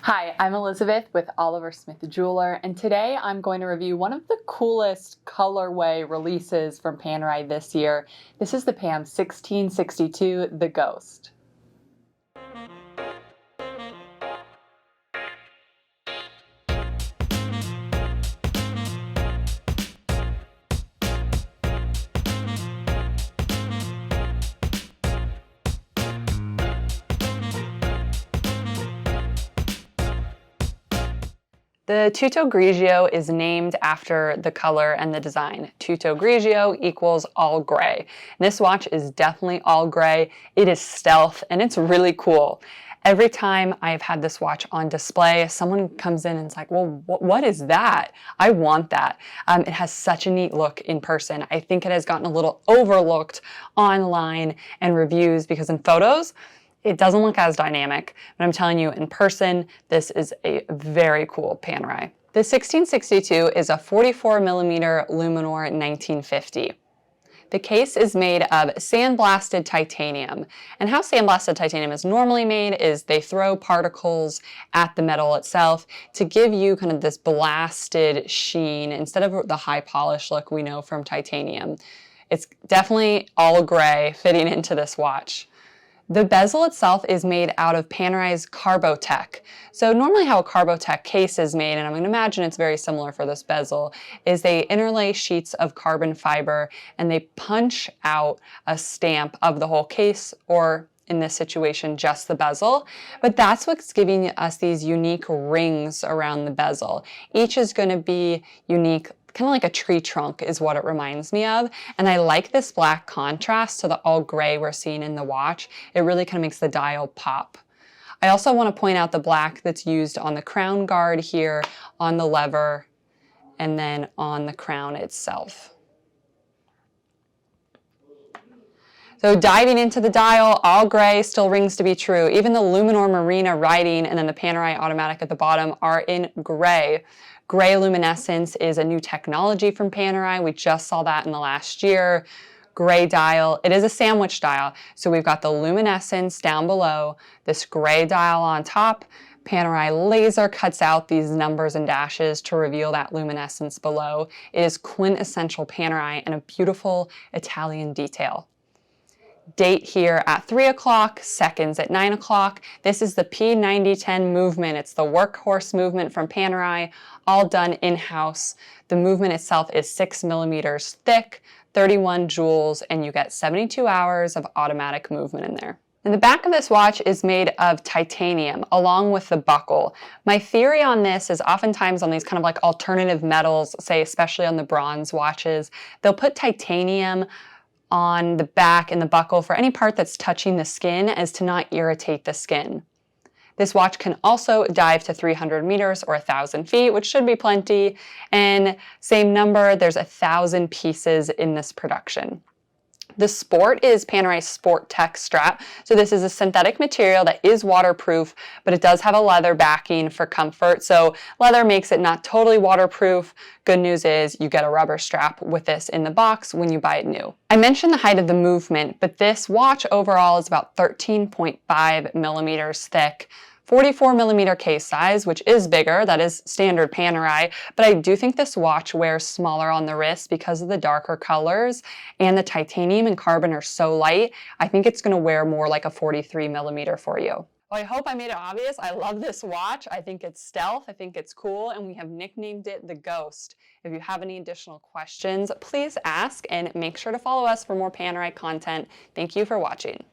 Hi, I'm Elizabeth with Oliver Smith Jeweler, and today I'm going to review one of the coolest colorway releases from Panerai this year. This is the PAM01662 The Ghost. The TuttoGrigio is named after the color and the design. TuttoGrigio equals all gray. And this watch is definitely all gray. It is stealth and it's really cool. Every time I've had this watch on display, someone comes in and is like, well, what is that? I want that. It has such a neat look in person. I think it has gotten a little overlooked online and reviews because in photos, it doesn't look as dynamic, but I'm telling you, in person, this is a very cool Panerai. The 1662 is a 44mm Luminor 1950. The case is made of sandblasted titanium. And how sandblasted titanium is normally made is they throw particles at the metal itself to give you kind of this blasted sheen instead of the high polish look we know from titanium. It's definitely all gray fitting into this watch. The bezel itself is made out of Panerai's CarboTech. So normally how a CarboTech case is made, and I'm going to imagine it's very similar for this bezel, is they interlay sheets of carbon fiber and they punch out a stamp of the whole case, or in this situation, just the bezel. But that's what's giving us these unique rings around the bezel. Each is going to be unique, kind of like a tree trunk is what it reminds me of. And I like this black contrast to the all gray we're seeing in the watch. It really kind of makes the dial pop. I also want to point out the black that's used on the crown guard here, on the lever, and then on the crown itself. So diving into the dial, all gray still rings to be true. Even the Luminor Marina writing and then the Panerai automatic at the bottom are in gray. Gray luminescence is a new technology from Panerai. We just saw that in the last year. Gray dial. It is a sandwich dial. So we've got the luminescence down below, this gray dial on top. Panerai laser cuts out these numbers and dashes to reveal that luminescence below. It is quintessential Panerai and a beautiful Italian detail. Date here at 3 o'clock, seconds at 9 o'clock. This is the P9010 Movement. It's the workhorse movement from Panerai, all done in-house. The movement itself is 6mm thick, 31 joules, and you get 72 hours of automatic movement in there. And the back of this watch is made of titanium along with the buckle. My theory on this is oftentimes on these kind of like alternative metals, say especially on the bronze watches, they'll put titanium on the back and the buckle for any part that's touching the skin as to not irritate the skin. This watch can also dive to 300 meters or 1,000 feet, which should be plenty. And same number, there's 1,000 pieces in this production. The Sport is Panerai's SportTech strap. So this is a synthetic material that is waterproof, but it does have a leather backing for comfort. So leather makes it not totally waterproof. Good news is you get a rubber strap with this in the box when you buy it new. I mentioned the height of the movement, but this watch overall is about 13.5mm thick. 44mm case size, which is bigger, that is standard Panerai, but I do think this watch wears smaller on the wrist because of the darker colors, and the titanium and carbon are so light, I think it's going to wear more like a 43mm for you. Well, I hope I made it obvious. I love this watch. I think it's stealth. I think it's cool, and we have nicknamed it The Ghost. If you have any additional questions, please ask, and make sure to follow us for more Panerai content. Thank you for watching.